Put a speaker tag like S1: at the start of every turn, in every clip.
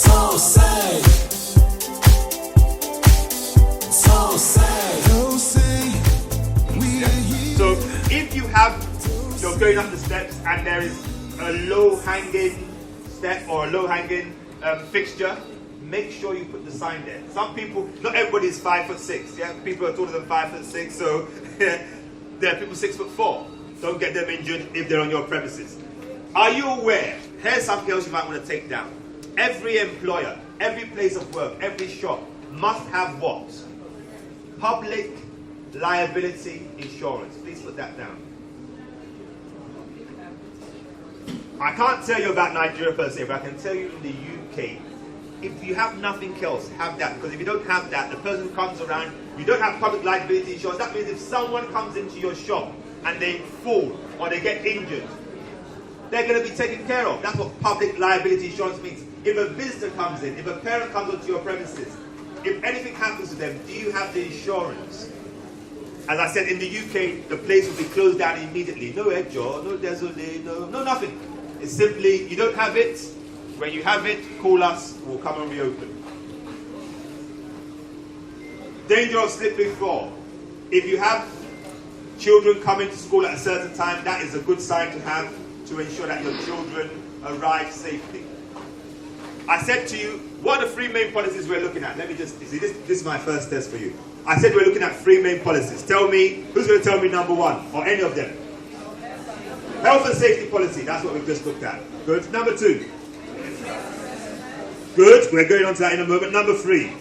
S1: TOSSE.
S2: So if you have, you're going up the steps and there is a low-hanging step or a low-hanging fixture, make sure you put the sign there. Some people, not everybody is 5'6". Yeah, people are taller than 5'6", so there are people 6'4". Don't get them injured if they're on your premises. Are you aware? Here's something else you might want to take down. Every employer, every place of work, every shop must have what? Public liability insurance. Please put that down. I can't tell you about Nigeria per se, but I can tell you in the UK, if you have nothing else, have that. Because if you don't have that, the person who comes around, you don't have public liability insurance. That means if someone comes into your shop and they fall or they get injured, they're going to be taken care of. That's what public liability insurance means. If a visitor comes in, if a parent comes onto your premises, if anything happens to them, do you have the insurance? As I said, in the UK, the place will be closed down immediately. No Edjo, no Désolé, no nothing. It's simply, you don't have it. When you have it, call us, we'll come and reopen. Danger of slippery floor. If you have children coming to school at a certain time, that is a good sign to have to ensure that your children arrive safely. I said to you, what are the three main policies we're looking at? Let me just, see, this is my first test for you. I said we're looking at three main policies. Tell me, who's going to tell me number one, or any of them? Health and safety policy, that's what we've just looked at. Good. Number two. Good, we're going on to that in a moment. Number three.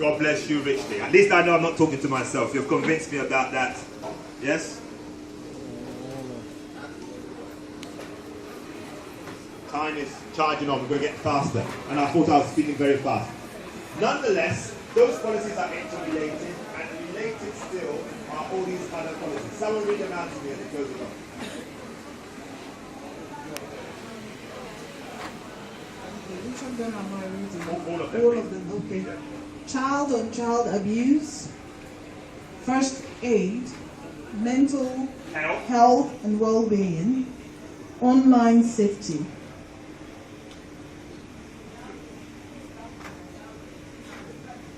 S2: God bless you richly. At least I know I'm not talking to myself. You've convinced me about that. Yes? Time is charging on, we're going to get faster. And I thought I was speaking very fast. Nonetheless, those policies are interrelated, and related still are all these other policies. Someone read them out to me as it goes along.
S3: Which of them am I reading?
S2: All of them.
S3: All of them, okay.
S2: Yeah.
S3: Child on child abuse, first aid, mental health and well-being, online safety.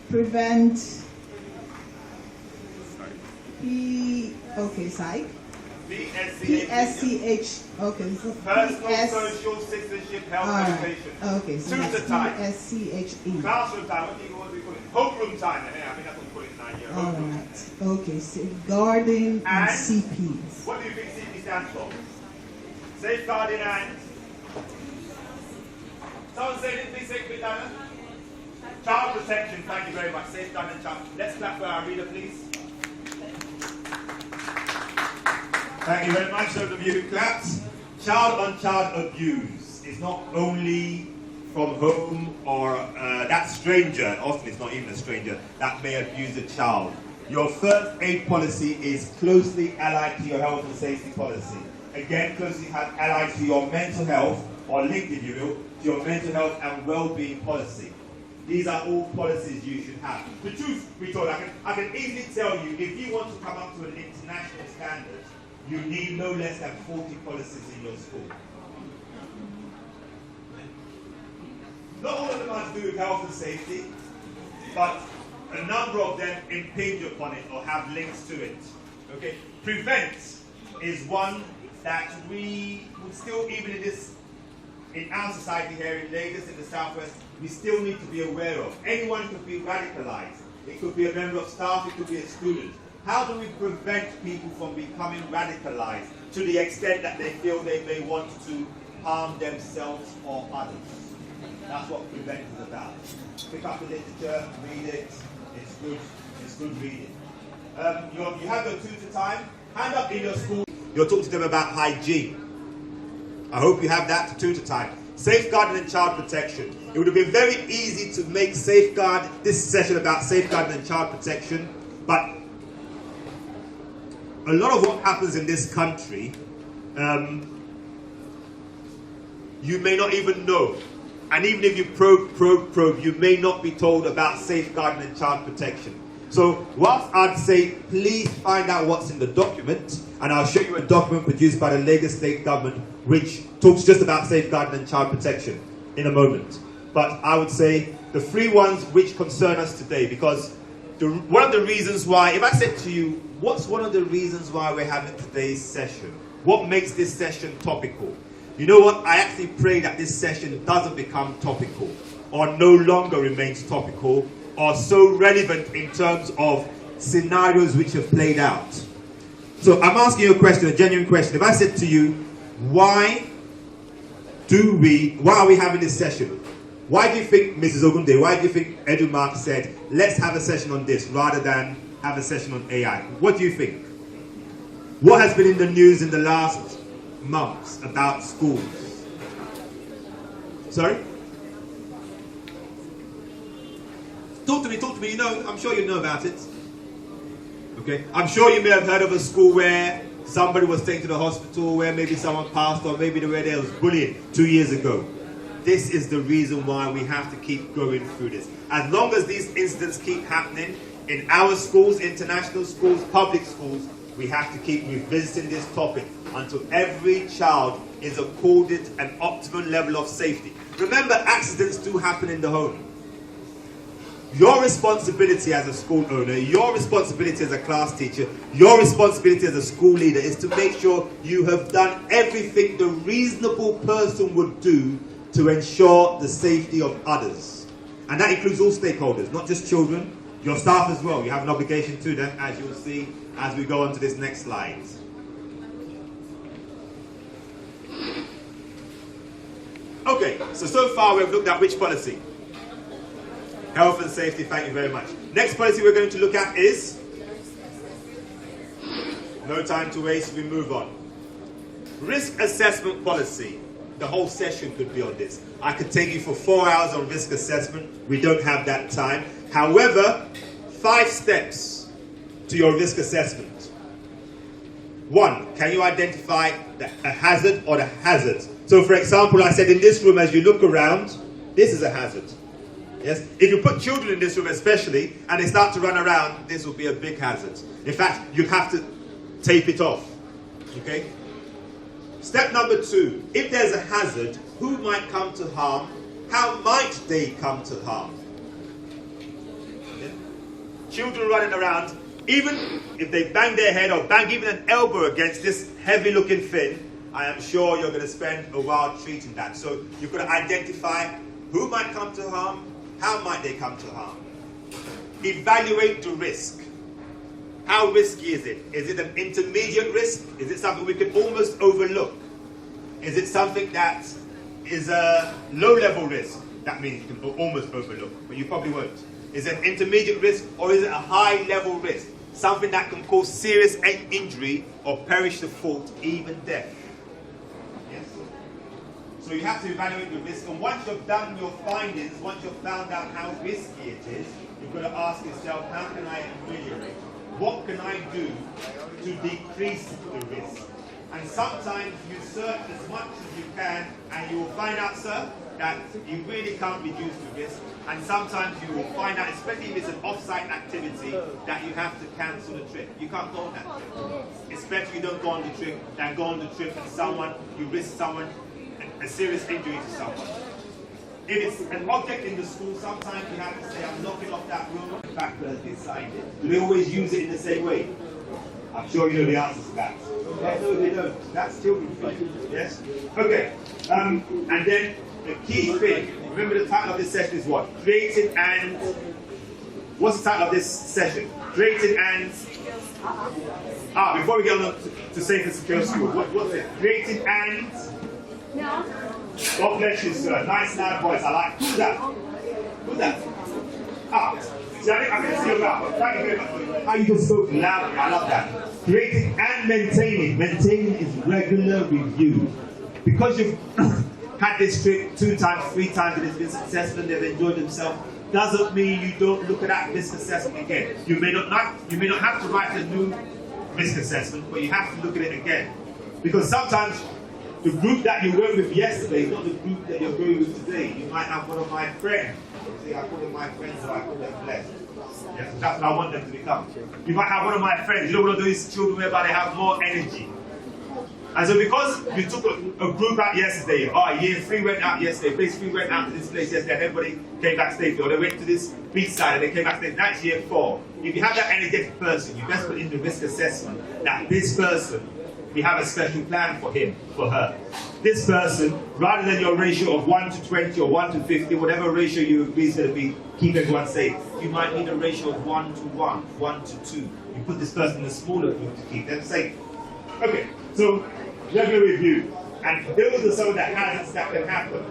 S3: Prevent psych. PSCH. Okay, so
S2: Personal, social, citizenship, health, education.
S3: Okay, so
S2: Tutor time.
S3: PSCHE.
S2: Classroom time, what do we call it? Homeroom time. Yeah, I think that's what we call it in Nigeria.
S3: All right. Okay, safeguarding and CPs.
S2: What do you think CP stands for? Safeguarding and... Someone say it, please say it, please, Dana. Child protection, thank you very much. Safeguarding and child. Let's clap for our reader, please. Thank you very much, those of you who clapped. Child on child abuse is not only from home or that stranger, often it's not even a stranger, that may abuse a child. Your first aid policy is closely allied to your health and safety policy. Again, closely allied to your mental health, or linked, if you will, to your mental health and well-being policy. These are all policies you should have. The truth be told, I can easily tell you, if you want to come up to an international standard, you need no less than 40 policies in your school. Not all of them have to do with health and safety, but a number of them impinge upon it or have links to it. Okay? Prevent is one that we would still, even in our society here in Lagos, in the Southwest, we still need to be aware of. Anyone could be radicalized. It could be a member of staff, it could be a student. How do we prevent people from becoming radicalized to the extent that they feel they may want to harm themselves or others? That's what prevent is about. Pick up the literature, read it. It's good reading. You have your tutor time. Hand up in your school. You'll talk to them about hygiene. I hope you have that tutor time. Safeguarding and child protection. It would have been very easy to make this session about safeguarding and child protection, but a lot of what happens in this country, you may not even know. And even if you probe, you may not be told about safeguarding and child protection. So whilst I'd say please find out what's in the document, and I'll show you a document produced by the Lagos State Government which talks just about safeguarding and child protection in a moment. But I would say the three ones which concern us today, because one of the reasons why, if I said to you, what's one of the reasons why we're having today's session? What makes this session topical? You know what? I actually pray that this session doesn't become topical, or no longer remains topical, or so relevant in terms of scenarios which have played out. So I'm asking you a question, a genuine question. If I said to you, why are we having this session? Why do you think, Mrs. Ogunde, why do you think Edu Mark said, let's have a session on this rather than have a session on AI? What do you think? What has been in the news in the last months about schools? Sorry? Talk to me, you know, I'm sure you know about it. Okay, I'm sure you may have heard of a school where somebody was taken to the hospital, where maybe someone passed, or maybe where there was bullying 2 years ago. This is the reason why we have to keep going through this. As long as these incidents keep happening in our schools, international schools, public schools, we have to keep revisiting this topic until every child is accorded an optimal level of safety. Remember, accidents do happen in the home. Your responsibility as a school owner, your responsibility as a class teacher, your responsibility as a school leader is to make sure you have done everything the reasonable person would do to ensure the safety of others. And that includes all stakeholders, not just children, your staff as well. You have an obligation to them, as you'll see as we go on to this next slide. Okay, so far we've looked at which policy? Health and safety, thank you very much. Next policy we're going to look at is? No time to waste, we move on. Risk assessment policy. The whole session could be on this. I could take you for 4 hours on risk assessment. We don't have that time. However, 5 steps to your risk assessment. 1, can you identify a hazard or the hazards? So for example, I said in this room, as you look around, this is a hazard. Yes? If you put children in this room especially, and they start to run around, this will be a big hazard. In fact, you have to tape it off. Okay? Step number 2, if there's a hazard, who might come to harm? How might they come to harm? Yeah? Children running around, even if they bang their head or bang even an elbow against this heavy looking thing, I am sure you're going to spend a while treating that. So you've got to identify who might come to harm, how might they come to harm. Evaluate the risk. How risky is it? Is it an intermediate risk? Is it something we can almost overlook? Is it something that is a low-level risk? That means you can almost overlook, but you probably won't. Is it an intermediate risk, or is it a high-level risk? Something that can cause serious injury or perish the fault, even death. Yes? So you have to evaluate the risk, and once you've done your findings, once you've found out how risky it is, you've got to ask yourself, how can I ameliorate? What can I do to decrease the risk? And sometimes you search as much as you can, and you will find out, sir, that you really can't reduce the risk. And sometimes you will find out, especially if it's an off-site activity, that you have to cancel the trip. You can't go on that trip. Especially if you don't go on the trip, then go on the trip and you risk a serious injury to someone. If it's an object in the school, sometimes you have to say, I'm knocking off that room. The fact that they signed it. Do they always use it in the same way? I'm sure you know the answer to that. No, they don't. That's children's thing. Yes? Okay. And then the key thing, remember the title of this session is what? Created and... What's the title of this session? Created and... before we get on to safe and secure school, what's it? Created and... No. God bless you, sir. Nice loud voice. I like. Who's that? Who's that? See, I can see your mouth. Thank you very much. How you just spoke loudly. I love that. Creating and maintaining. Maintaining is regular review. Because you've had this trip 2 times, 3 times, and it's been successful and they've enjoyed themselves, doesn't mean you don't look at that risk assessment again. You may not have to write a new risk assessment, but you have to look at it again. Because sometimes The group that you were with yesterday is not the group that you're going with today. You might have one of my friends. See, I call them my friends, so I call them blessed. Yes, that's what I want them to become. You might have one of my friends. You know, one of those children whereby they have more energy. And so because you took a group out yesterday, year 3 went out yesterday, phase 3 went out to this place yesterday, and everybody came back safely, or they went to this beach side and they came back safely. That's year 4. If you have that energetic person, you best put in the risk assessment that this person, we have a special plan for him, for her. This person, rather than your ratio of 1 to 20 or 1 to 50, whatever ratio you agree is going to be, keep everyone safe, you might need a ratio of 1 to 1, 1 to 2. You put this person in a smaller group to keep them safe. Okay, so we're going to review. And those are some of the hazards that can happen.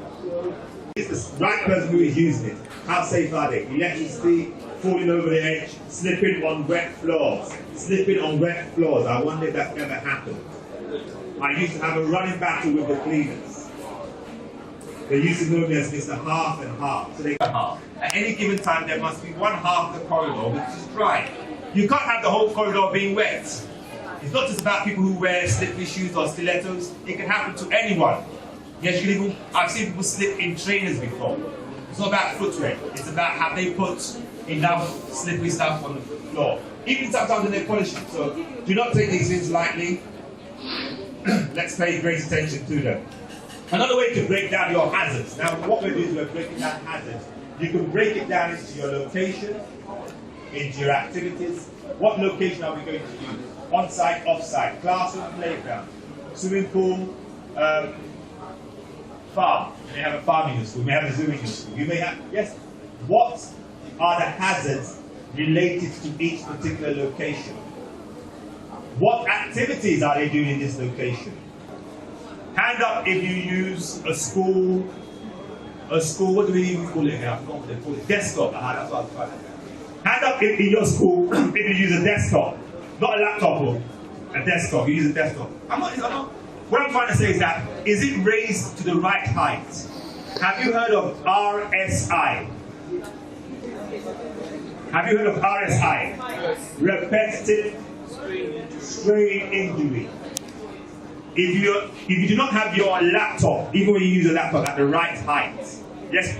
S2: It's the right person who is using it. How safe are they? Electricity, falling over the edge, slipping on wet floors. Slipping on wet floors. I wonder if that's ever happened. I used to have a running battle with the cleaners. They used to know me as Mr. Half and Half. So they got half. At any given time, there must be one half of the corridor which is dry. You can't have the whole corridor being wet. It's not just about people who wear slippery shoes or stilettos. It can happen to anyone. Yes, I've seen people slip in trainers before. It's not about footwear. It's about have they put enough slippery stuff on the floor. Even sometimes when they're polishing. So do not take these things lightly. Let's pay great attention to them. Another way to break down your hazards. Now, what we're doing is we're breaking down hazards. You can break it down into your location, into your activities. What location are we going to use? On-site, off-site, classroom, playground, swimming pool, farm. You may have a farm in your school, you may have a zoo in your school. You may have, yes. What are the hazards related to each particular location? What activities are they doing in this location? Hand up if you use a school, what do we even call it here? I forgot what they call it. Desktop. That's what I was trying to say. Hand up if in your school if you use a desktop. Not a laptop or a desktop, you use a desktop. What I'm trying to say is it raised to the right height? Have you heard of RSI? Have you heard of RSI? Repetitive strain injury. If you do not have your laptop, even when you use a laptop at the right height, yes,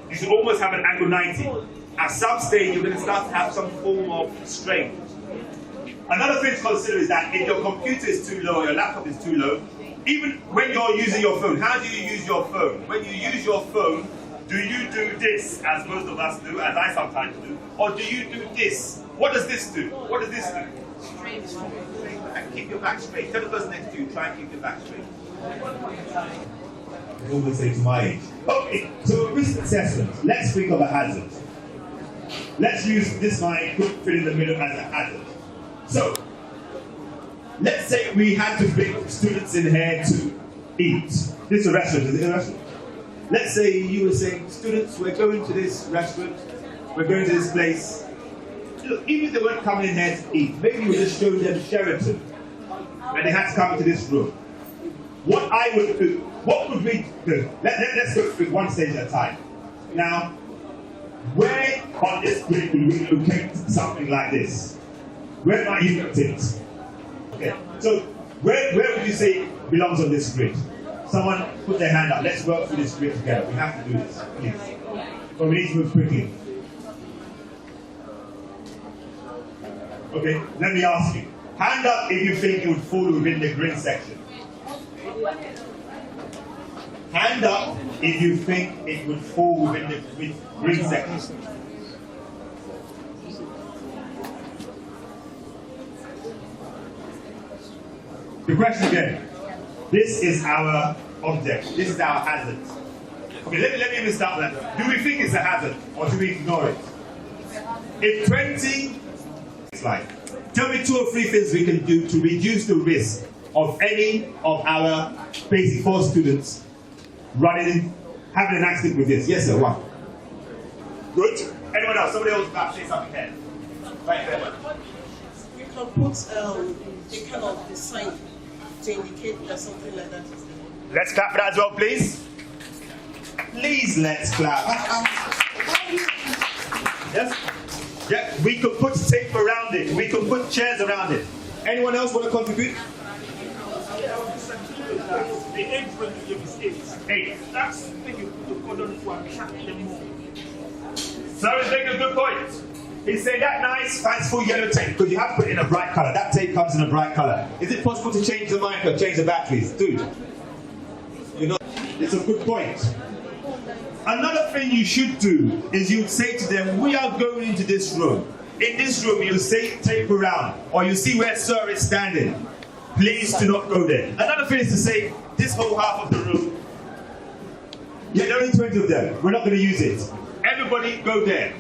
S2: you should almost have an angle 90. At some stage, you're going to start to have some form of strain. Another thing to consider is that if your computer is too low, or your laptop is too low, even when you're using your phone, how do you use your phone? When you use your phone, do you do this, as most of us do, as I sometimes do, or do you do this? What does this do? What does this do? Straight. And keep your back straight. Tell the person next to you, try and keep your back straight. I always say to my age. Okay, so risk assessment. Let's think of a hazard. Let's use this line, put it in the middle as a hazard. So, let's say we had to bring students in here to eat. This is a restaurant, is it a restaurant? Let's say you were saying, students, we're going to this restaurant, we're going to this place. Look, even if they weren't coming in here to eat, maybe you were just showing them Sheraton, and they had to come into this room. What I would do, what would we do? Let's go through one stage at a time. Now, where on this grid would we locate something like this? Where might you put it? Okay, so where would you say it belongs on this grid? Someone put their hand up. Let's work through this grid together. We have to do this, please. But we need to move quickly. Okay, let me ask you. Hand up if you think it would fall within the green section. Hand up if you think it would fall within the green section. The question again. This is our object. This is our hazard. Okay, let me even start with that. Do we think it's a hazard or do we ignore it? If 20, it's like, tell me 2 or 3 things we can do to reduce the risk of any of our basic 4 students having an accident with this. Yes, sir, 1. Good. Anyone else? Somebody else about to say something here. Right there.
S1: We can put a kind of sign to indicate that something like that is there.
S2: Let's clap for that as well, please. Please, let's clap. Yes? Yeah, we could put tape around it. We could put chairs around it. Anyone else want to contribute?
S4: that the age range you gave is 8.
S2: 8.
S4: That's the thing you put the cordon to attract them more.
S2: So he's making a good point. He's saying that nice, fanciful yellow tape, because you have to put it in a bright colour. That tape comes in a bright colour. Is it possible to change the mic or change the batteries? Dude, you know, it's a good point. Another thing you should do is you'd say to them, we are going into this room. In this room, you say tape around, or you see where Sir is standing. Please do not go there. Another thing is to say, this whole half of the room, yeah, there are only 20 of them. We're not going to use it. Everybody go there.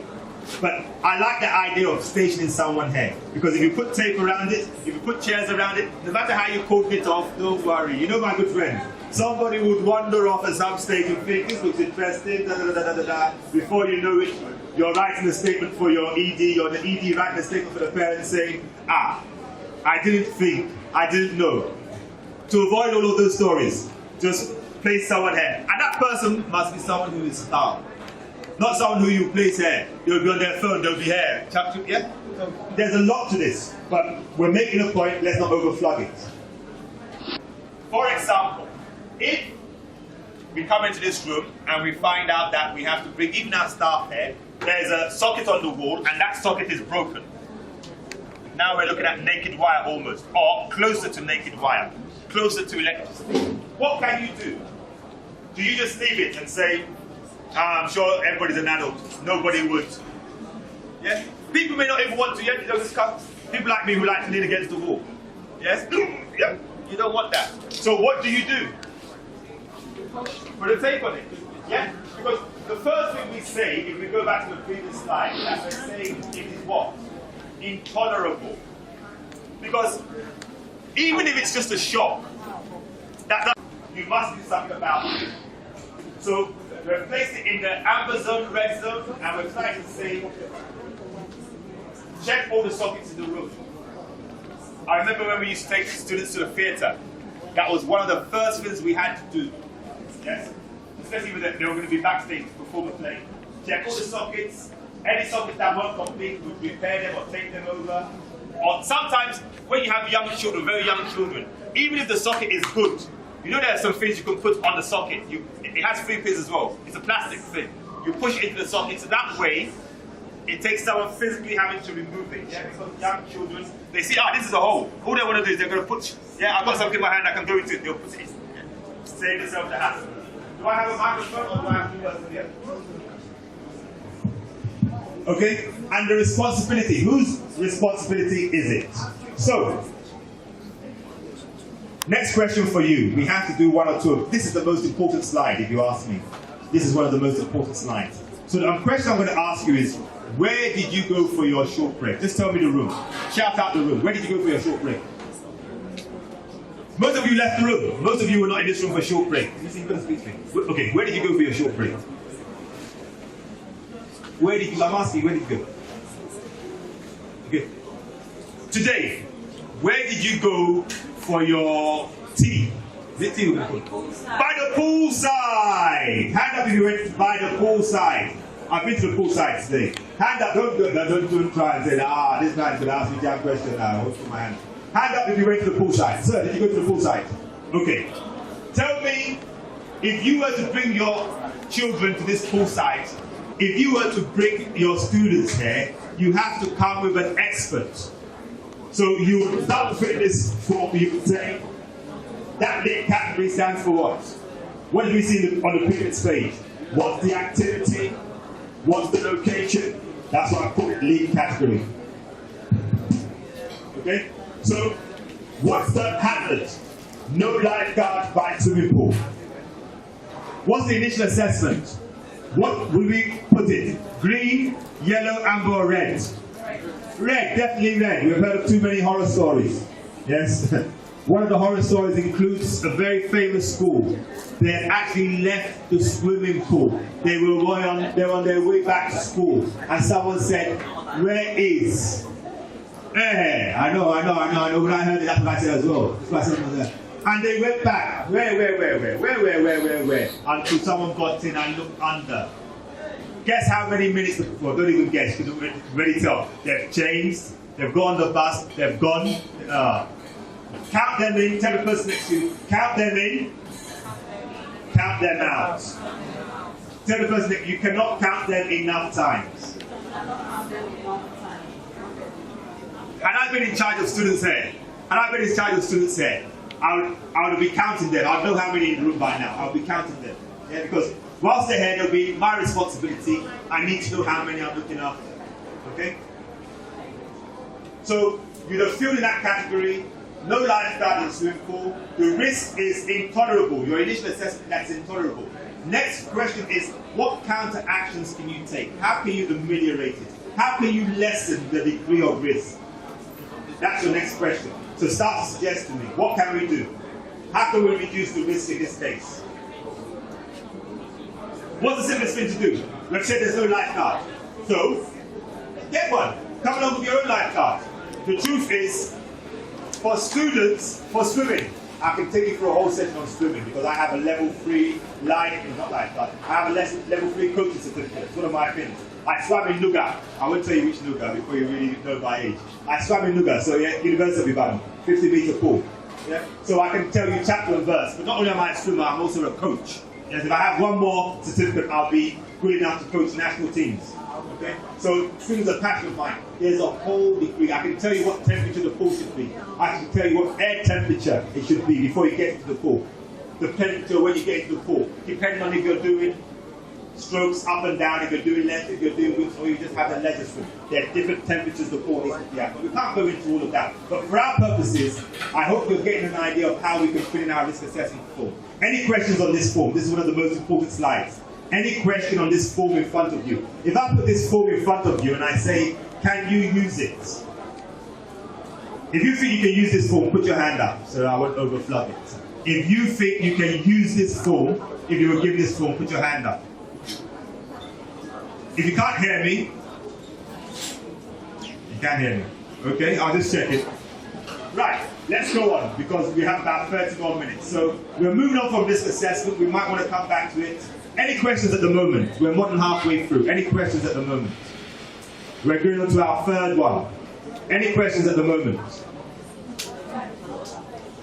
S2: But I like the idea of stationing someone here. Because if you put tape around it, if you put chairs around it, no matter how you cordon it off, don't worry. You know my good friend, somebody would wander off at some stage and think, this looks interesting, da, da, da, da, da, da. Before you know it, you're writing a statement for your ED, or the ED writing a statement for the parents saying, I didn't think, I didn't know. To avoid all of those stories, just place someone here. And that person must be someone who is star. Not someone who you place here. They'll be on their phone, they'll be here. Yeah? So there's a lot to this, but we're making a point, let's not overflog it. For example, if we come into this room and we find out that we have to bring even our staff here, there's a socket on the wall and that socket is broken. Now we're looking at naked wire almost, or closer to naked wire, closer to electricity. What can you do? Do you just leave it and say, I'm sure everybody's an adult, nobody would? Yes? People may not even want to, yeah, just come. People like me who like to lean against the wall. Yes? Yeah. You don't want that. So what do? Put a tape on it. Yeah? Because the first thing we say, if we go back to the previous slide, is that we're saying it is what? Intolerable. Because even if it's just a shock, you must do something about it. So we've placed it in the amber zone, red zone, and we're trying to say, check all the sockets in the room. I remember when we used to take students to the theatre, that was one of the first things we had to do. Yes? Especially when they were going to be backstage to perform a play. Check all the sockets. Any sockets that weren't complete, would repair them or take them over. Or sometimes, when you have young children, very young children, even if the socket is good, you know there are some things you can put on the socket. It has 3 pins as well. It's a plastic thing. You push it into the socket, so that way, it takes someone physically having to remove it. Yeah? Because young children, they see, this is a hole. All they want to do is they're going to put, I've got something in my hand I can go into it. They'll put it in. Save themselves the hassle. Do I have a microphone or do I have to do that? Okay, and the responsibility. Whose responsibility is it? So, next question for you. We have to do one or two. This is the most important slide, if you ask me. This is one of the most important slides. So the question I'm going to ask you is, where did you go for your short break? Just tell me the room. Shout out the room. Where did you go for your short break? Most of you left the room. Most of you were not in this room for a short break. Okay, where did you go for your short break? I'm asking, where did you go? Okay. Today, where did you go for your tea? Is it tea? By the poolside! Hand up if you went by the poolside. I've been to the poolside today. Hand up, don't try and say, this man's going to ask me a jam question now. What's in my hand? Hand up if you went to the poolside. Sir, did you go to the poolside? Okay. Tell me, if you were to bring your children to this poolside, if you were to bring your students here, you have to come with an expert. So you would start the fitness form, you would say, that lit category stands for what? What did we see on the picnic page? What's the activity? What's the location? That's what I call it, lead category. Okay? So, what's the hazard? No lifeguard by swimming pool. What's the initial assessment? What will we put it? Green, yellow, amber, or red? Red, definitely red. We've heard of too many horror stories. Yes? One of the horror stories includes a very famous school. They had actually left the swimming pool. They were on their way back to school. And someone said, where is? I know. When I heard it, that's what I said as well. That's what I said. And they went back. Where? Until someone got in and looked under. Guess how many minutes? Well, don't even guess. You can already tell. They've changed. They've gone on the bus. They've gone. Count them in. Tell the person next to you. Count them in. Count them out. Tell the person that you cannot count them enough times. And I've been in charge of students here. I would be counting them. I'd know how many in the room by now. I'll be counting them. Yeah, because whilst they're here, it'll be my responsibility. I need to know how many I'm looking after. Okay? So you'd have filled in that category. No lifeguard in the swimming pool. The risk is intolerable. Your initial assessment, that's intolerable. Next question is, what counter actions can you take? How can you ameliorate it? How can you lessen the degree of risk? That's your next question. So start to suggest to me, what can we do? How can we reduce the risk in this case? What's the simplest thing to do? Let's say there's no lifeguard. So, get one. Come along with your own lifeguard. The truth is, for students, for swimming, I can take you through a whole session on swimming because I have a level 3 not lifeguard. I have a level 3 coaching certificate. It's one of my things. I swam in Nuga. I won't tell you which Nuga before you really know my age. I swam in Nuga, so yeah, University of Ibadan, 50-meter pool. Yeah? So I can tell you chapter and verse. But not only am I a swimmer, I'm also a coach. Yes, if I have one more certificate, I'll be good enough to coach national teams. Okay? So swimming's a passion of mine. There's a whole degree. I can tell you what temperature the pool should be. I can tell you what air temperature it should be before you get into the pool. The temperature when you get into the pool, depending on if you're doing strokes up and down, if you're doing left, if you're doing width, or you just have a leisure swim. There are different temperatures the pool needs to be at. But we can't go into all of that. But for our purposes, I hope you're getting an idea of how we can fill in our risk assessment form. Any questions on this form? This is one of the most important slides. Any question on this form in front of you? If I put this form in front of you and I say, can you use it? If you think you can use this form, put your hand up so I won't overflood it. If you think you can use this form, if you were given this form, put your hand up. If you can't hear me, you can hear me. Okay, I'll just check it. Right, let's go on because we have about 30 more minutes. So we're moving on from risk assessment. We might want to come back to it. Any questions at the moment? We're more than halfway through. Any questions at the moment? We're going on to our third one. Any questions at the moment?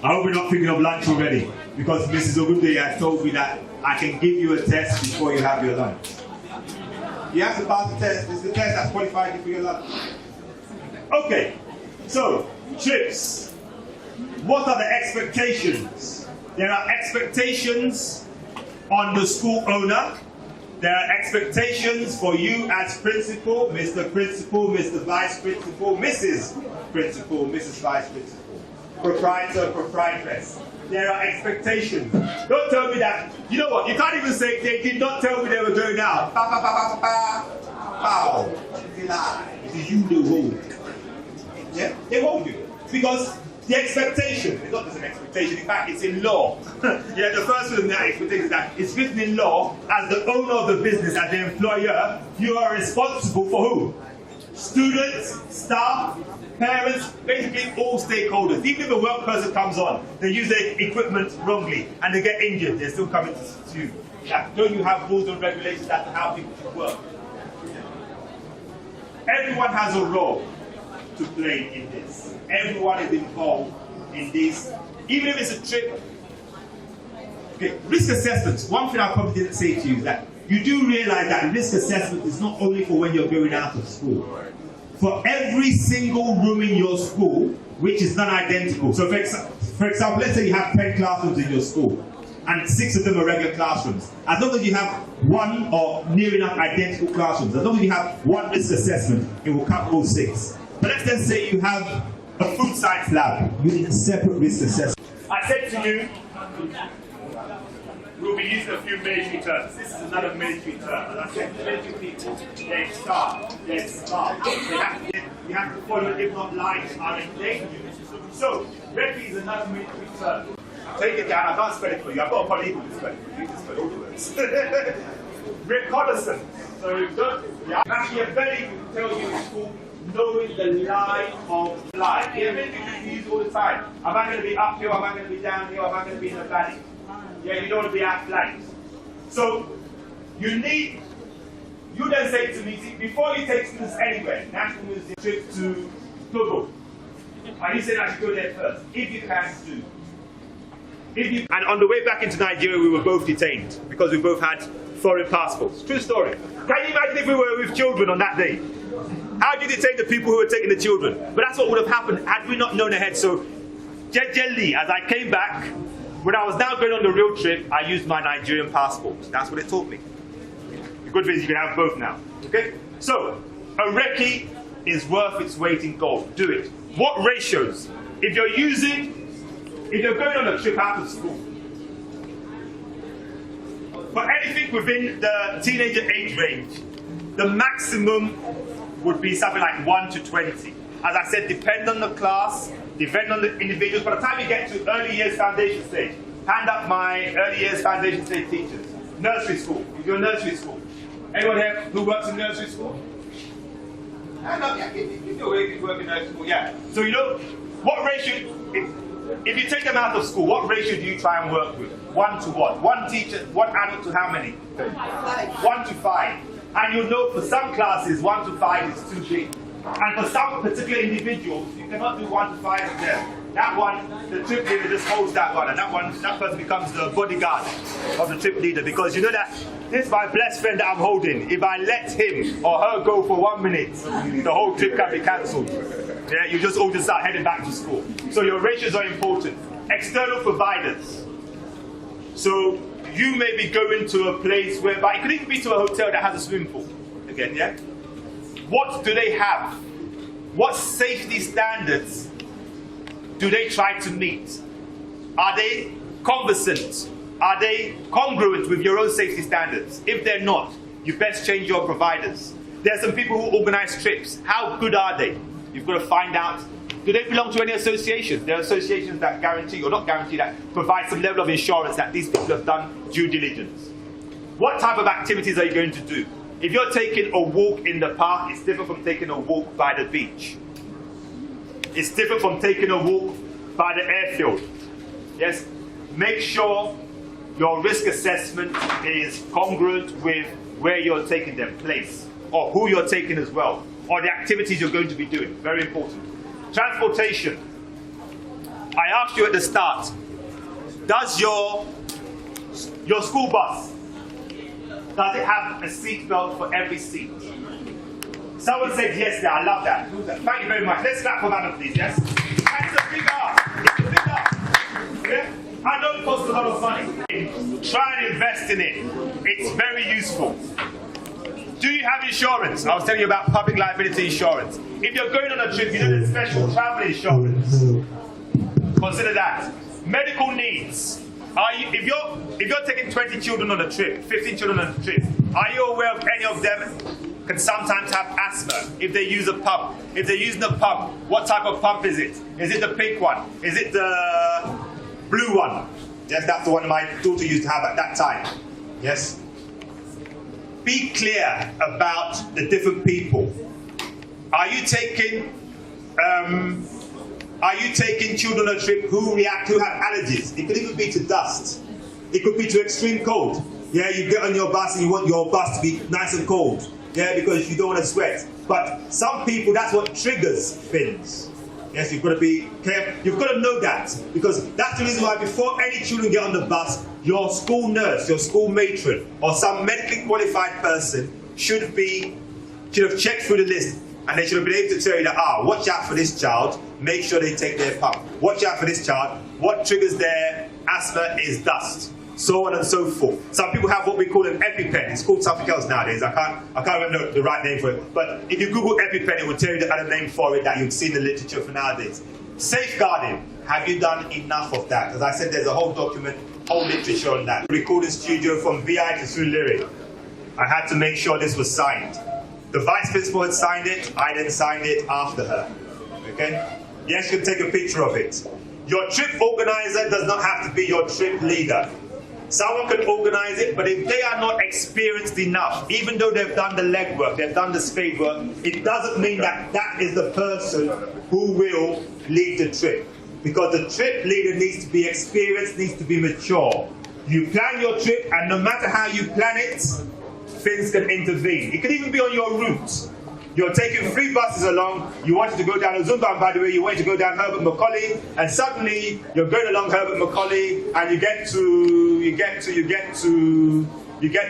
S2: I hope we're not thinking of lunch already because Mrs. Ogunde has told me that I can give you a test before you have your lunch. You have to pass the test. It's the test that's qualified you for your lunch. Okay, so trips. What are the expectations? There are expectations on the school owner. There are expectations for you as principal, Mr. Principal, Mr. Vice Principal, Mrs. Principal, Mrs. Vice Principal, proprietor, proprietress. There are expectations. Don't tell me that. You know what? You can't even say they did not tell me they were going out. Wow. It's a lie. It is you the hold. Yeah? They hold you. Because the expectation, it's not just an expectation, in fact, it's in law. Yeah, the first one that expectation is that it's written in law, as the owner of the business, as the employer, you are responsible for who? Students, staff, parents, basically all stakeholders. Even if a work person comes on, they use their equipment wrongly and they get injured, they're still coming to you. Yeah, don't you have rules and regulations as to how people should work? Everyone has a role to play in this. Everyone is involved in this, even if it's a trip. Okay, risk assessments. One thing I probably didn't say to you is that you do realize that risk assessment is not only for when you're going out of school. For every single room in your school, which is non-identical. So for example, let's say you have 10 classrooms in your school, and 6 of them are regular classrooms. As long as you have one or near enough identical classrooms, as long as you have one risk assessment, it will cover all 6. But let's then say you have a food science lab. You need a separate risk assessment. I said to you, we'll be using a few military terms. This is another military term. As I said, military people, they're sharp, they're smart. You have to follow it, if not lines are in danger. So, ready is another military term. Take it down, I can't spell it for you. I've got a colleague who can spell it for you. You can spell all the words. Reconnaissance. So, actually, a very good tell you in school, knowing the line of flight. Yeah, many people use all the time. Am I going to be up here? Am I going to be down here? Am I going to be in the valley? Yeah, you don't want to be out flight. So, you then say to me, see, before you take students anywhere, national museum trip to Togo, Are you saying I should go there first? If you can, do. And on the way back into Nigeria, we were both detained because we both had foreign passports. True story. Can you imagine if we were with children on that day? How do you detain the people who were taking the children? But that's what would have happened had we not known ahead. So, gently, as I came back, when I was now going on the real trip, I used my Nigerian passport. That's what it taught me. The good thing is you can have both now. Okay? So, a recce is worth its weight in gold. Do it. What ratios? If you're going on a trip out of school, for anything within the teenager age range, the maximum would be something like 1 to 20. As I said, depend on the class, depend on the individuals. By the time you get to early years foundation stage, hand up my early years foundation stage teachers. Nursery school, if you're nursery school. Anyone here who works in nursery school? Hand up, yeah, if you work in nursery school, yeah. So you know, what ratio, if you take them out of school, what ratio do you try and work with? 1 to what? One teacher, one adult to how many? 1 to 5. And you'll know for some classes, 1 to 5 is too big. And for some particular individuals, you cannot do 1 to 5 of them. That one, the trip leader just holds that one, and that person becomes the bodyguard of the trip leader, because you know that this is my blessed friend that I'm holding. If I let him or her go for 1 minute, the whole trip can be cancelled. Yeah, you just all just start heading back to school. So your ratios are important. External providers. So you may be going to a place whereby it could even be to a hotel that has a swimming pool. Again, yeah? What do they have? What safety standards do they try to meet? Are they conversant? Are they congruent with your own safety standards? If they're not, you best change your providers. There are some people who organize trips. How good are they? You've got to find out. Do they belong to any associations? There are associations that guarantee, or not guarantee, that provide some level of insurance that these people have done due diligence. What type of activities are you going to do? If you're taking a walk in the park, it's different from taking a walk by the beach. It's different from taking a walk by the airfield. Yes? Make sure your risk assessment is congruent with where you're taking them, place, or who you're taking as well, or the activities you're going to be doing. Very important. Transportation. I asked you at the start, does your school bus, does it have a seat belt for every seat? Someone said yes there, I love that. Thank you very much. Let's clap for that, please, yes? And it's a big ask. It's a big ask. Yeah? I know it costs a lot of money. Try and invest in it. It's very useful. Do you have insurance? I was telling you about public liability insurance. If you're going on a trip, you need a special travel insurance. Consider that. Medical needs. If you're taking 20 children on a trip, 15 children on a trip, are you aware of any of them can sometimes have asthma if they use a pump? If they're using a pump, what type of pump is it? Is it the pink one? Is it the blue one? Yes, that's the one my daughter used to have at that time. Yes. Be clear about the different people. Are you taking children on a trip who have allergies? It could even be to dust. It could be to extreme cold. Yeah, you get on your bus and you want your bus to be nice and cold. Yeah, because you don't want to sweat. But some people, that's what triggers things. Yes, you've got to be careful. You've got to know that, because that's the reason why before any children get on the bus, your school nurse, your school matron, or some medically qualified person should have checked through the list, and they should have been able to tell you that, watch out for this child, make sure they take their pump. Watch out for this child, what triggers their asthma is dust. So on and so forth. Some people have what we call an EpiPen. It's called something else nowadays. I can't remember the right name for it. But if you Google EpiPen, it will tell you the other name for it that you've seen in the literature for nowadays. Safeguarding. Have you done enough of that? As I said, there's a whole document, whole literature on that. Recording studio from VI to Suliri. I had to make sure this was signed. The vice principal had signed it. I then signed it after her. Okay? Yes, you can take a picture of it. Your trip organizer does not have to be your trip leader. Someone can organize it, but if they are not experienced enough, even though they've done the legwork, they've done the spade work, it doesn't mean that that is the person who will lead the trip. Because the trip leader needs to be experienced, needs to be mature. You plan your trip, and no matter how you plan it, things can intervene. It could even be on your route. You're taking 3 buses along. You wanted to go down Ozumba, and by the way, you wanted to go down Herbert Macaulay, and suddenly you're going along Herbert Macaulay, and you get to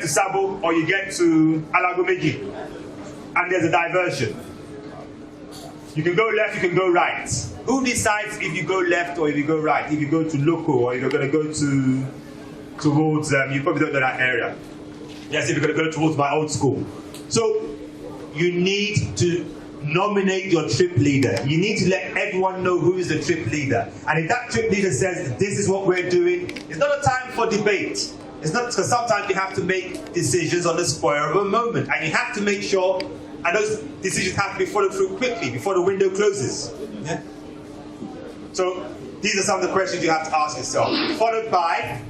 S2: Sabo, or you get to Alagomeji, and there's a diversion. You can go left, you can go right. Who decides if you go left or if you go right? If you go to Loco or if you're going to go towards, you probably don't know that area. Yes, if you're going to go towards my old school. So you need to nominate your trip leader. You need to let everyone know who is the trip leader. And if that trip leader says, this is what we're doing, it's not a time for debate. It's not, because sometimes you have to make decisions on the spur of a moment. And you have to make sure, and those decisions have to be followed through quickly before the window closes. Yeah? So these are some of the questions you have to ask yourself. Followed by,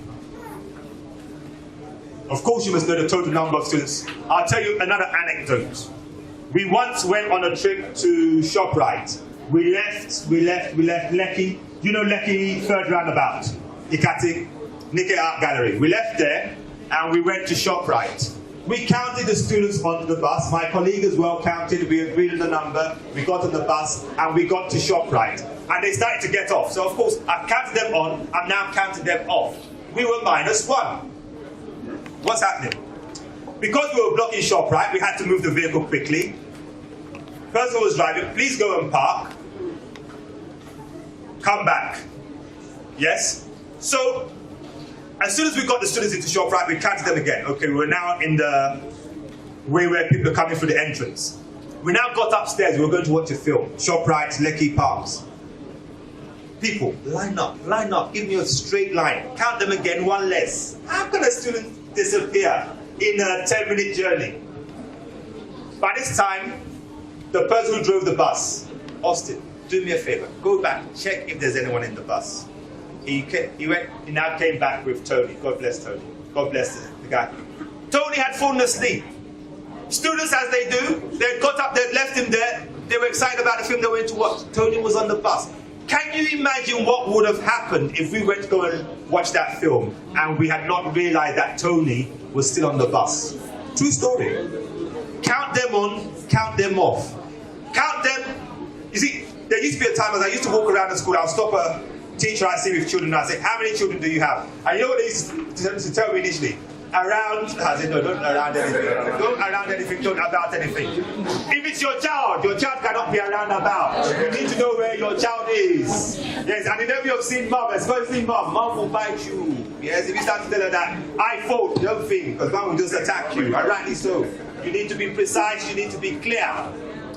S2: of course you must know the total number of students. I'll tell you another anecdote. We once went on a trip to ShopRite. We left Lekki. You know Lekki third roundabout? Ikati, Nikkei Art Gallery. We left there and we went to ShopRite. We counted the students onto the bus. My colleague as well counted. We agreed on the number. We got on the bus and we got to ShopRite. And they started to get off. So of course, I've counted them on. I'm now counting them off. We were -1. What's happening? Because we were blocking ShopRite, we had to move the vehicle quickly. Person who was driving, please go and park. Come back. Yes? So, as soon as we got the students into ShopRite, we counted them again. Okay, we're now in the way where people are coming through the entrance. We now got upstairs, we were going to watch a film. ShopRite, Lekki Palms. People, line up, give me a straight line. Count them again, 1 less. How can a student disappear in a 10-minute journey? By this time, the person who drove the bus, Austin, do me a favor, go back, check if there's anyone in the bus. He now came back with Tony. God bless Tony. God bless the guy. Tony had fallen asleep. Students, as they do, they got up, they left him there. They were excited about the film they went to watch. Tony was on the bus. Can you imagine what would have happened if we went to go and watch that film and we had not realized that Tony was still on the bus? True story. Count them on, count them off. Count them. You see, there used to be a time as I used to walk around the school, I'll stop a teacher I see with children and I say, how many children do you have? And you know what they used to tell me initially? Around, I said, no, don't around anything. Don't around anything, don't about anything. If it's your child cannot be around about. You need to know where your child is. Yes, and if you have seen mom, especially mom will bite you. Yes, if you start to tell her that, I fought, don't think, because mom will just attack you, and rightly so. You need to be precise, you need to be clear.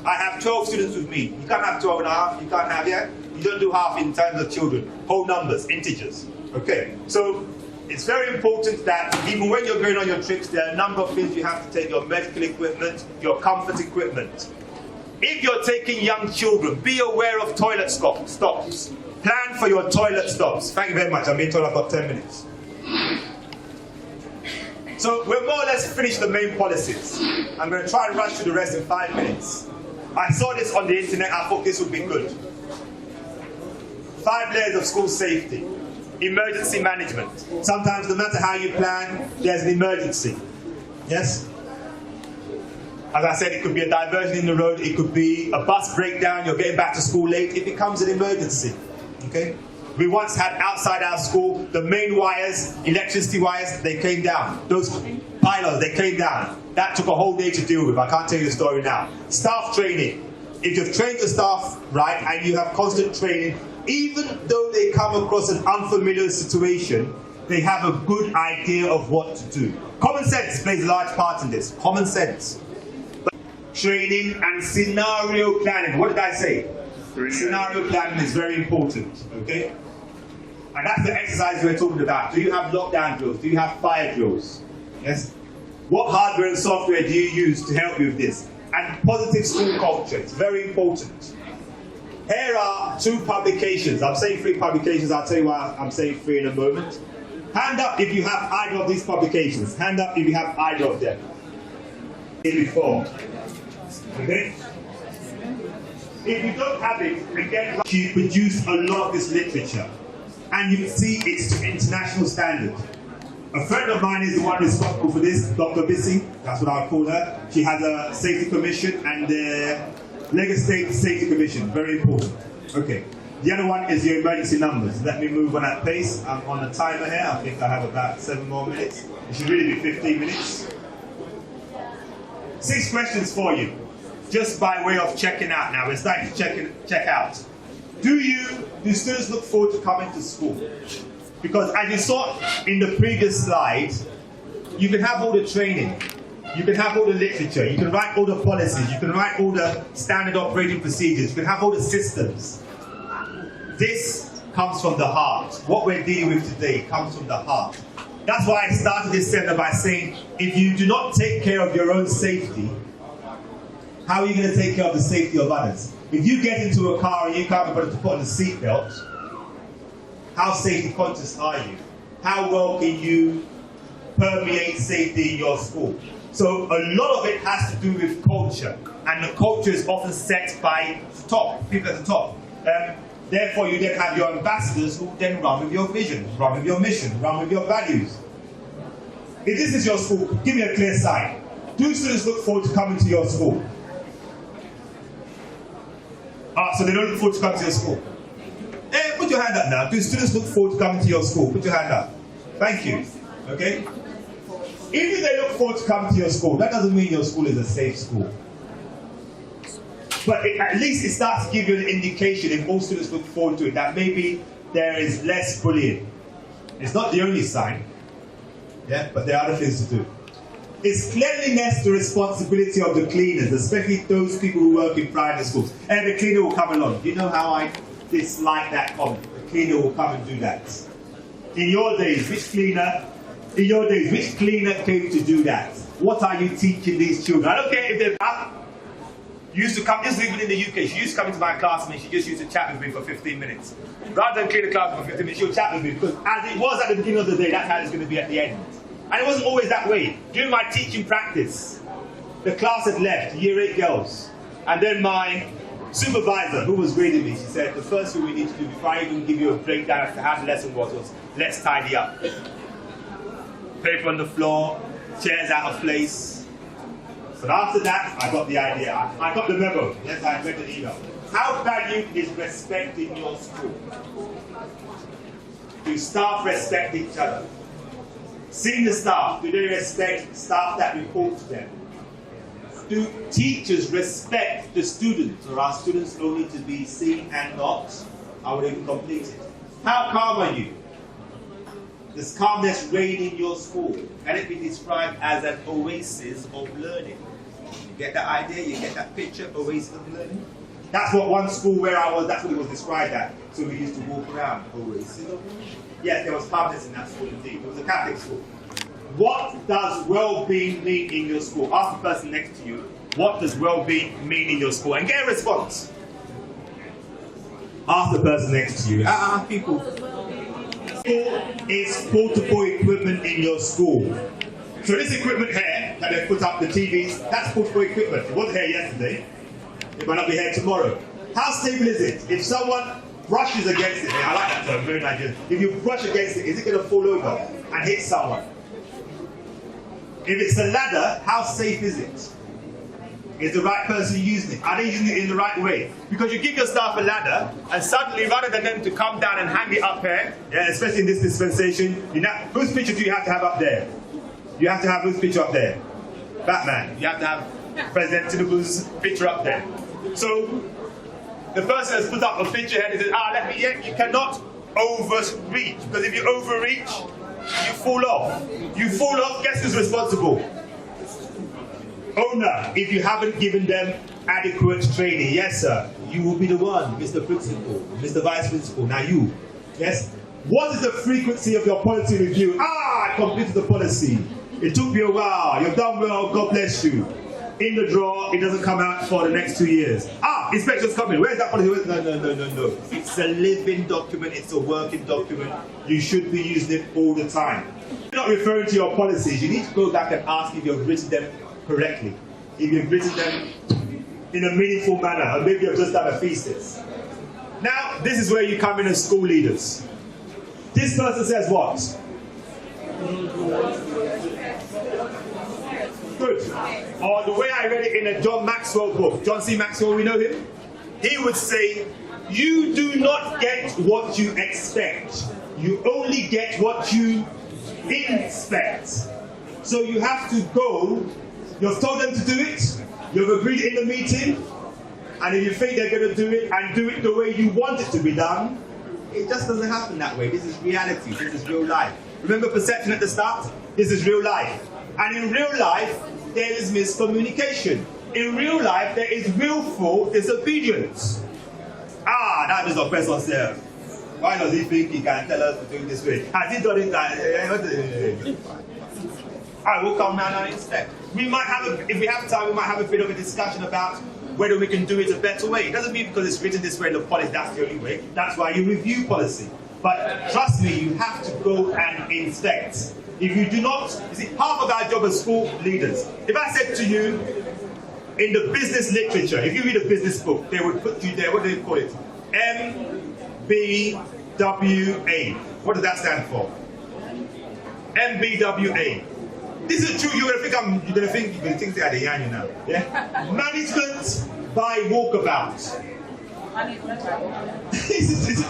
S2: I have 12 students with me. You can't have 12 and a half, you can't have, yeah? You don't do half in terms of children. Whole numbers, integers. Okay, so it's very important that even when you're going on your trips, there are a number of things you have to take, your medical equipment, your comfort equipment. If you're taking young children, be aware of toilet stops. Plan for your toilet stops. Thank you very much, I'm being told I've got 10 minutes. So we're more or less finished the main policies. I'm going to try and rush through the rest in 5 minutes. I saw this on the internet, I thought this would be good. 5 layers of school safety. Emergency management. Sometimes no matter how you plan, there's an emergency. Yes? As I said, it could be a diversion in the road, it could be a bus breakdown, you're getting back to school late, it becomes an emergency. Okay? We once had outside our school, the main wires, electricity wires, they came down. Those pylons, they came down. That took a whole day to deal with. I can't tell you the story now. Staff training. If you've trained the staff right and you have constant training, even though they come across an unfamiliar situation, they have a good idea of what to do. Common sense plays a large part in this. Common sense. But training and scenario planning. What did I say? Scenario planning is very important. Okay? And that's the exercise we're talking about. Do you have lockdown drills? Do you have fire drills? Yes? What hardware and software do you use to help you with this? And positive school culture. It's very important. Here are 2 publications. I'm saying 3 publications. I'll tell you why I'm saying 3 in a moment. Hand up if you have either of these publications. Hand up if you have either of them. Before. Okay? If you don't have it, again, you produce a lot of this literature. And you can see it's to international standard. A friend of mine is the one responsible for this, Dr. Bissing, that's what I'll call her. She has a safety commission and the Lagos State Safety Commission, very important. Okay. The other one is your emergency numbers. Let me move on at pace. I'm on a timer here. I think I have about 7 more minutes. It should really be 15 minutes. 6 questions for you, just by way of checking out now. We're starting to check out. Do students look forward to coming to school? Because as you saw in the previous slide, you can have all the training, you can have all the literature, you can write all the policies, you can write all the standard operating procedures, you can have all the systems. This comes from the heart. What we're dealing with today comes from the heart. That's why I started this seminar by saying, if you do not take care of your own safety, how are you going to take care of the safety of others? If you get into a car and you can't remember to put on a seatbelt, how safety conscious are you? How well can you permeate safety in your school? So a lot of it has to do with culture, and the culture is often set by the top, people at the top. Therefore, you then have your ambassadors who then run with your vision, run with your mission, run with your values. If this is your school, give me a clear sign. Do students look forward to coming to your school? So they don't look forward to coming to your school. Put your hand up now. Do students look forward to coming to your school? Put your hand up. Thank you. Okay? Even if they look forward to coming to your school, that doesn't mean your school is a safe school. But at least it starts to give you an indication, if all students look forward to it, that maybe there is less bullying. It's not the only sign, yeah, but there are other things to do. Is cleanliness the responsibility of the cleaners, especially those people who work in private schools? And the cleaner will come along. Do you know how I dislike that comment? The cleaner will come and do that. In your days, which cleaner came to do that? What are you teaching these children? I don't care if they're back. You used to come, just even in the UK, she used to come into my class and she just used to chat with me for 15 minutes. Rather than clean the class for 15 minutes, she'll chat with me, because as it was at the beginning of the day, that's how it's going to be at the end. And it wasn't always that way. During my teaching practice, the class had left, year 8 girls. And then my supervisor, who was grading me, she said, the first thing we need to do before I even give you a breakdown as to how the lesson was let's tidy up. Paper on the floor, chairs out of place. But after that, I got the idea. I got the memo. Yes, I read the email. How valued is respect in your school? Do staff respect each other? Senior staff, do they respect staff that report to them? Do teachers respect the students, or are students only to be seen and not? Are they completed? How calm are you? Does calmness reign in your school? Can it be described as an oasis of learning? You get that idea? You get that picture? Oasis of learning? That's what one school where I was, that's what it was described at. So we used to walk around. Oasis of learning? Yes, there was calmness in that school indeed. It was a Catholic school. What does well-being mean in your school? Ask the person next to you, what does well-being mean in your school? And get a response. Ask the person next to you. People. Is portable equipment in your school. So this equipment here that they put up, the TVs, that's portable equipment. It wasn't here yesterday. It might not be here tomorrow. How stable is it? If someone brushes against it, I like that term, very nice. If you brush against it, is it going to fall over and hit someone? If it's a ladder, how safe is it? Is the right person using it? Are they using it in the right way? Because you give your staff a ladder, and suddenly, rather than them to come down and hang it up here, yeah, especially in this dispensation, whose picture do you have to have up there? You have to have whose picture up there? Batman. You have to have President Tinubu's picture up there. So the person has put up a picture here and says, you cannot overreach, because if you overreach, you fall off. You fall off, guess who's responsible? Owner, if you haven't given them adequate training, yes sir, you will be the one, Mr. Principal, Mr. Vice Principal, now you, yes? What is the frequency of your policy review? I completed the policy. It took me a while, you've done well, God bless you. In the drawer, it doesn't come out for the next 2 years. Inspection's coming, where's that policy? No. It's a living document, it's a working document. You should be using it all the time. You're not referring to your policies, you need to go back and ask if you've written them correctly. If you've written them in a meaningful manner, or maybe you've just done a thesis. Now, this is where you come in as school leaders. This person says what? Good. Or the way I read it in a John Maxwell book, John C. Maxwell, we know him? He would say, you do not get what you expect. You only get what you inspect. So you have to go, you've told them to do it, you've agreed in the meeting, and if you think they're going to do it and do it the way you want it to be done, it just doesn't happen that way. This is reality. This is real life. Remember perception at the start? This is real life. And in real life, there is miscommunication. In real life, there is willful disobedience. Ah, that is Opesan self. Why does he think he can tell us to do it this way? Has he done it? I will come now and inspect. We might have, if we have time, we might have a bit of a discussion about whether we can do it a better way. It doesn't mean because it's written this way in the policy, that's the only way. That's why you review policy. But trust me, you have to go and inspect. If you do not, you see, half of our job as school leaders. If I said to you, in the business literature, if you read a business book, they would put you there, what do they call it? MBWA. What does that stand for? MBWA. This is true. You're gonna think they're the yan, you know. Yeah. Management by walkabout. it's a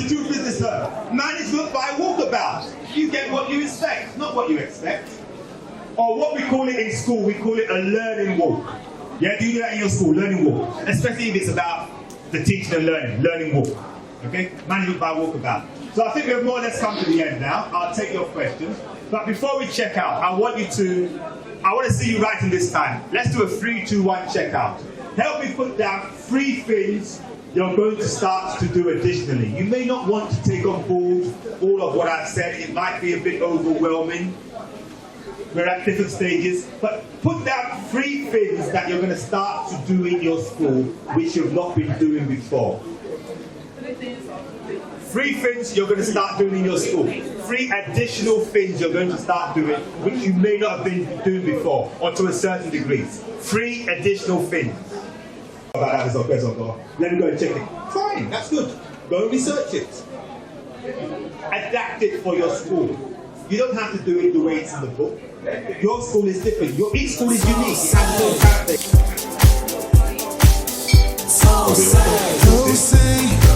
S2: true business term. Management by walkabout. You get what you expect, not what you expect. Or what we call it in school, we call it a learning walk. Yeah, do you do that in your school? Learning walk. Especially if it's about the teaching and learning walk. Okay? Management by walkabout. So I think we've more or less come to the end now. I'll take your questions. But before we check out, I want to see you writing this time. Let's do a 3, 2, 1 checkout. Help me put down 3 things you're going to start to do additionally. You may not want to take on board all of what I've said. It might be a bit overwhelming. We're at different stages. But put down 3 things that you're going to start to do in your school which you've not been doing before. 3 things you're going to start doing in your school. 3 additional things you're going to start doing which you may not have been doing before, or to a certain degree. 3 additional things. Let me go and check it. Fine, that's good. Go and research it. Adapt it for your school. You don't have to do it the way it's in the book. Your school is different. Each school is unique. It has no character.